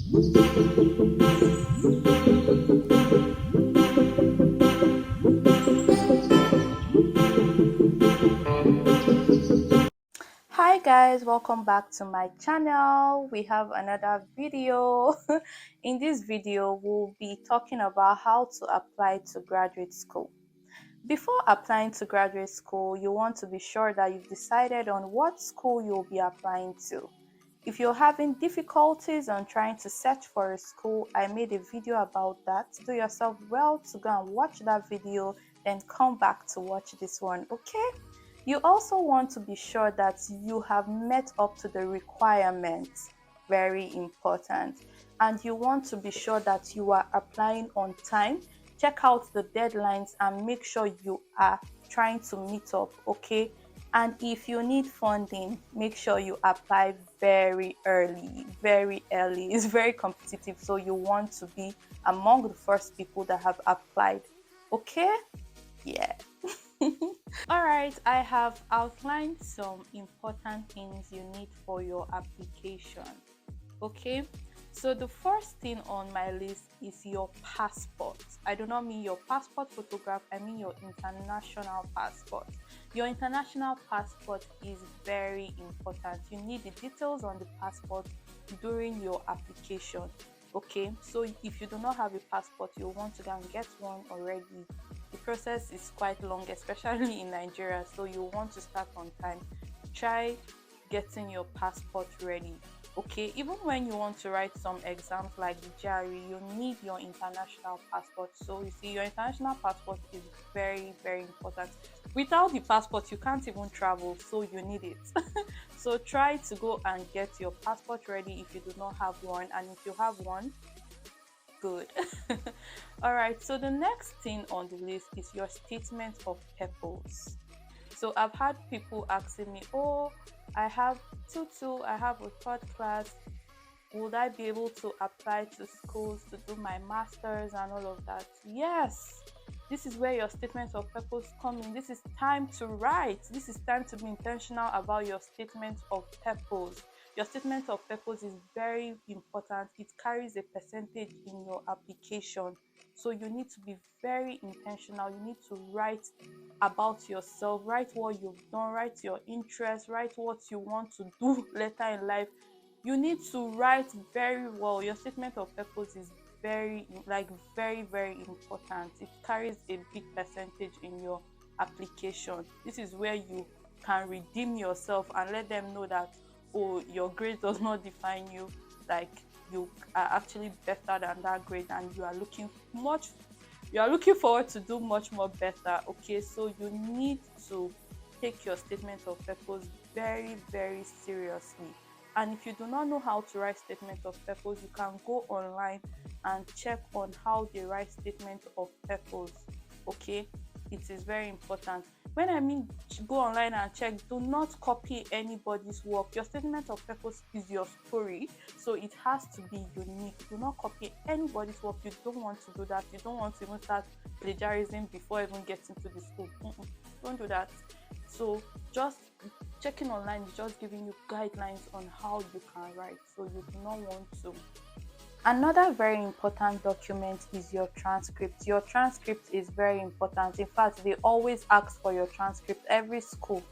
Hi guys, welcome back to my channel. We have another video. In this video, we'll be talking about how to apply to graduate school. Before applying to graduate school, you want to be sure that you've decided on what school you'll be applying to. If you're having difficulties on trying to search for a school, I made a video about that. Do yourself well to go and watch that video, then come back to watch this one, okay? You also want to be sure that you have met up to the requirements, very important. And you want to be sure that you are applying on time. Check out the deadlines and make sure you are trying to meet up, okay? And if you need funding, make sure you apply very early, very early. It's very competitive, so you want to be among the first people that have applied, okay? Yeah. All right, I have outlined some important things you need for your application. Okay, so the first thing on my list is your passport. I do not mean your passport photograph, I mean your international passport. Your international passport is very important. You need the details on the passport during your application. Okay, so if you do not have a passport, you want to go and get one already. The process is quite long, especially in Nigeria, so you want to start on time. Try getting your passport ready. Okay, even when you want to write some exams like the GRE, you need your international passport. So you see, your international passport is very, very important. Without the passport, you can't even travel, so you need it. So try to go and get your passport ready if you do not have one, and if you have one, good. All right, so the next thing on the list is your statement of purpose. So I've had people asking me, oh, I have two, I have a third class, would I be able to apply to schools to do my masters and all of that? Yes, this is where your statement of purpose come in. This is time to write. This is time to be intentional about your statement of purpose. Your statement of purpose is very important. It carries a percentage in your application. So you need to be very intentional. You need to write about yourself, write what you've done, write your interests, write what you want to do later in life. You need to write very well. Your statement of purpose is very important. It carries a big percentage in your application. This is where you can redeem yourself and let them know that, oh, your grade does not define you, like you are actually better than that grade and you are looking forward to do much more better. Okay, so you need to take your statement of purpose very seriously. And if you do not know how to write statement of purpose, you can go online and check on how they write statement of purpose. Okay, it is very important. When I mean go online and check, do not copy anybody's work. Your statement of purpose is your story, so it has to be unique. Do not copy anybody's work. You don't want to do that. You don't want to even start plagiarism before even getting to the school. Don't do that. So just checking online is just giving you guidelines on how you can write, so you do not want to. Another very important document is your transcript. Your transcript is very important. In fact, they always ask for your transcript. Every school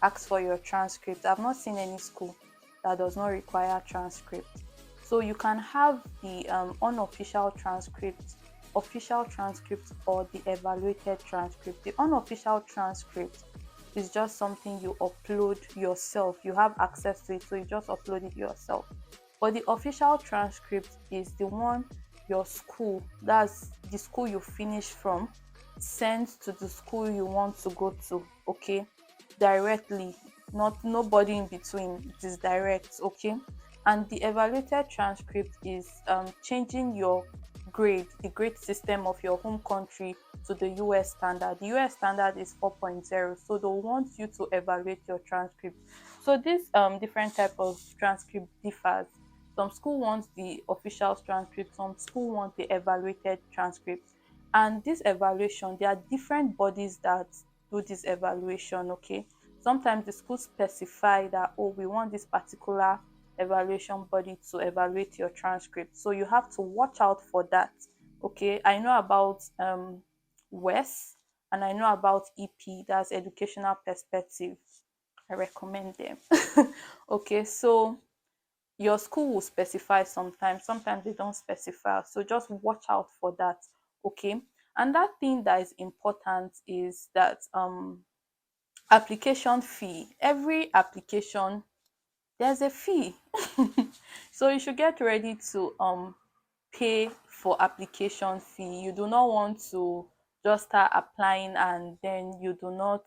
asks for your transcript. I've not seen any school that does not require transcript. So you can have the unofficial transcript, official transcript, or the evaluated transcript. The unofficial transcript is just something you upload yourself. You have access to it, so you just upload it yourself. But the official transcript is the one your school, that's the school you finish from, sends to the school you want to go to, okay? Directly, not nobody in between. It is direct, okay? And the evaluated transcript is changing your grade, the grade system of your home country to the US standard. The US standard is 4.0, so they want you to evaluate your transcript. So this different type of transcript differs. Some school wants the official transcript, some school want the evaluated transcript. And this evaluation, there are different bodies that do this evaluation, okay? Sometimes the school specify that, oh, we want this particular evaluation body to evaluate your transcript. So you have to watch out for that. Okay, I know about WES, and I know about EP, that's educational perspective. I recommend them. Okay, so your school will specify sometimes they don't specify, so just watch out for that. Okay, and that thing that is important is that application fee. Every application, there's a fee. So you should get ready to pay for application fee. You do not want to just start applying and then you do not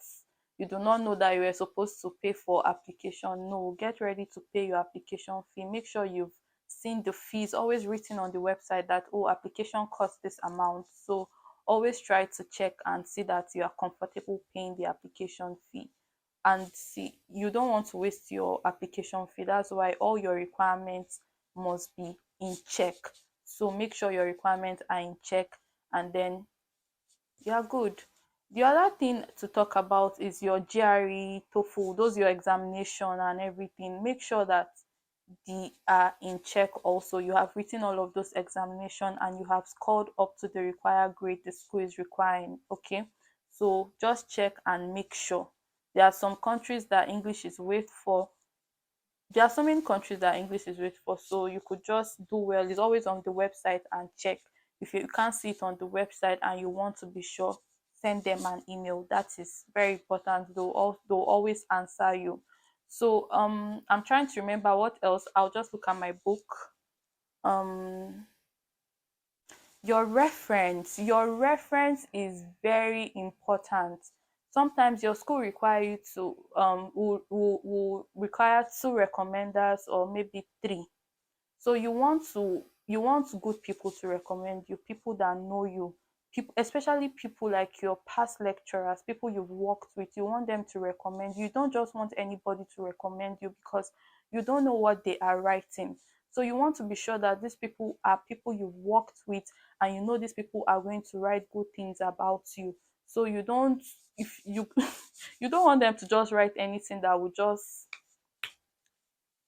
know that you were supposed to pay for application. No, get ready to pay your application fee. Make sure you've seen the fees always written on the website that, oh, application costs this amount. So always try to check and see that you are comfortable paying the application fee. And see, you don't want to waste your application fee. That's why all your requirements must be in check. So make sure your requirements are in check, and then you are good. The other thing to talk about is your GRE, TOEFL, those your examination and everything. Make sure that they are in check also. You have written all of those examination and you have scored up to the required grade the school is requiring. Okay. So just check and make sure. There are some countries that English is waived for. There are so many countries that English is waived for, so you could just do well. It's always on the website, and check. If you can't see it on the website and you want to be sure, send them an email. That is very important. They'll always answer you. So I'm trying to remember what else. I'll just look at my book. Um your reference is very important. Sometimes your school require you to will require two recommenders or maybe three. So you want good people to recommend you, people that know you, people, especially people like your past lecturers, people you've worked with. You want them to recommend you. You don't just want anybody to recommend you, because you don't know what they are writing. So you want to be sure that these people are people you've worked with, and you know these people are going to write good things about you. So you don't, if you you don't want them to just write anything that would just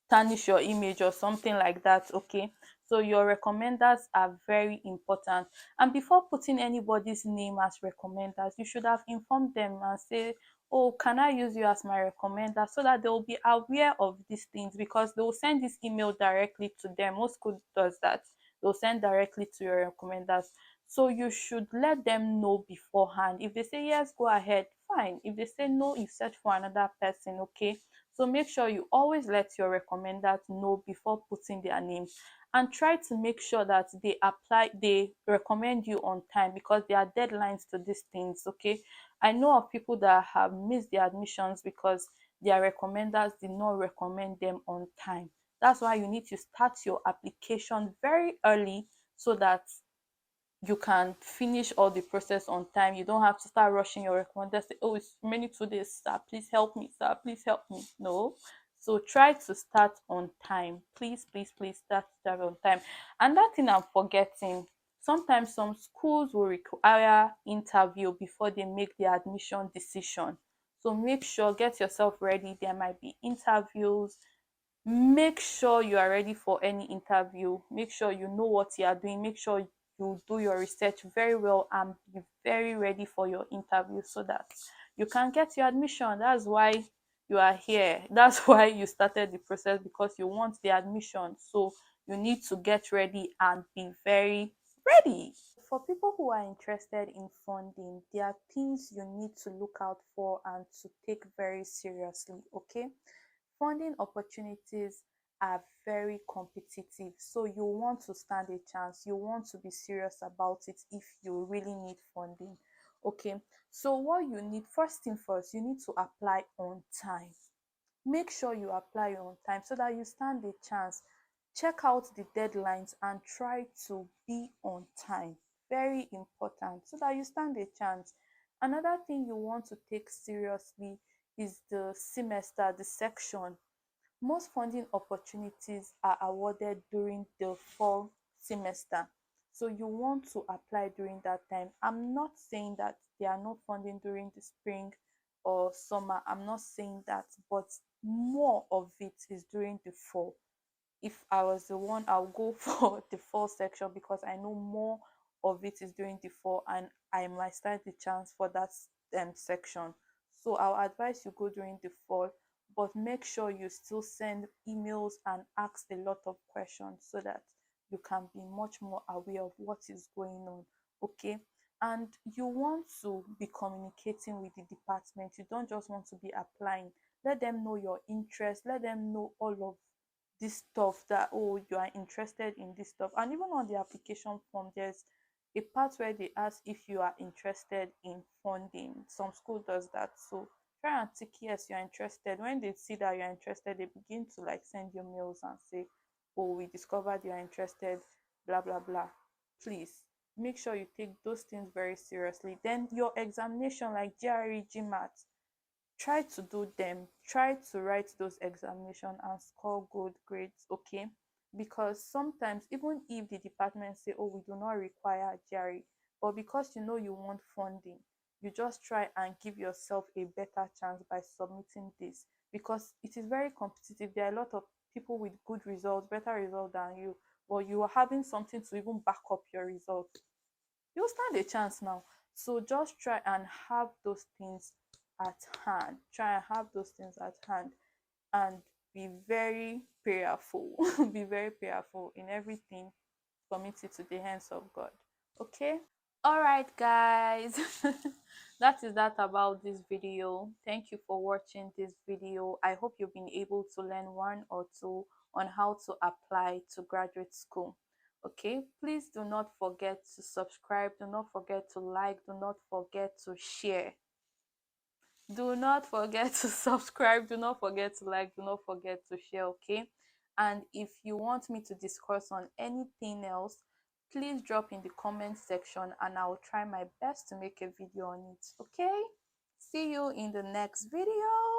tarnish your image or something like that. Okay, so your recommenders are very important, and before putting anybody's name as recommenders, you should have informed them and say, oh, can I use you as my recommender, so that they will be aware of these things, because they will send this email directly to them. Most school does that. They'll send directly to your recommenders. So you should let them know beforehand. If they say yes, go ahead, fine. If they say no, you search for another person. Okay, so make sure you always let your recommenders know before putting their names, and try to make sure that they recommend you on time, because there are deadlines to these things. Okay, I know of people that have missed their admissions because their recommenders did not recommend them on time. That's why you need to start your application very early, so that you can finish all the process on time. You don't have to start rushing your recommender, say, oh, it's remaining 2 days, sir, please help me, sir, please help me. No. So try to start on time. Please, please, please start on time. And that thing I'm forgetting, sometimes some schools will require interview before they make the admission decision. So make sure, get yourself ready. There might be interviews. Make sure you are ready for any interview. Make sure you know what you are doing. Make sure you do your research very well and be very ready for your interview, so that you can get your admission. That's why you are here. That's why you started the process, because you want the admission. So you need to get ready and be very ready. For people who are interested in funding, there are things you need to look out for and to take very seriously. Okay, funding opportunities are very competitive, so you want to stand a chance. You want to be serious about it if you really need funding. Okay, so what you need, first thing first, you need to apply on time. Make sure you apply on time so that you stand a chance. Check out the deadlines and try to be on time. Very important, so that you stand a chance. Another thing you want to take seriously is the semester, the section. Most funding opportunities are awarded during the fall semester. So you want to apply during that time. I'm not saying that there are no funding during the spring or summer. I'm not saying that, but more of it is during the fall. If I was the one, I'll go for the fall section because I know more of it is during the fall and I might stand the chance for that section. So I'll advise you go during the fall, but make sure you still send emails and ask a lot of questions so that you can be much more aware of what is going on. Okay. And you want to be communicating with the department. You don't just want to be applying. Let them know your interest. Let them know all of this stuff, that oh, you are interested in this stuff. And even on the application form, there's a part where they ask if you are interested in funding. Some school does that, so try and tick yes, you're interested. When they see that you're interested, they begin to like send you mails and say, oh, we discovered you're interested, blah blah blah. Please make sure you take those things very seriously. Then your examination, like GRE, GMAT, try to do them, try to write those examination and score good grades. Okay, because sometimes even if the department say, oh, we do not require GRE, but because you know you want funding, you just try and give yourself a better chance by submitting this, because it is very competitive. There are a lot of people with good results, better results than you, but you are having something to even back up your results, you'll stand a chance now. So just try and have those things at hand. Try and have those things at hand and be very prayerful. Be very prayerful in everything. Commit it to the hands of God. Okay? All right, guys. That is that about this video. Thank you for watching this video. I hope you've been able to learn one or two on how to apply to graduate school. Okay, please do not forget to subscribe, do not forget to like, do not forget to share. Do not forget to subscribe, do not forget to like, do not forget to share. Okay, and if you want me to discuss on anything else, please drop in the comment section and I'll try my best to make a video on it. Okay, see you in the next video.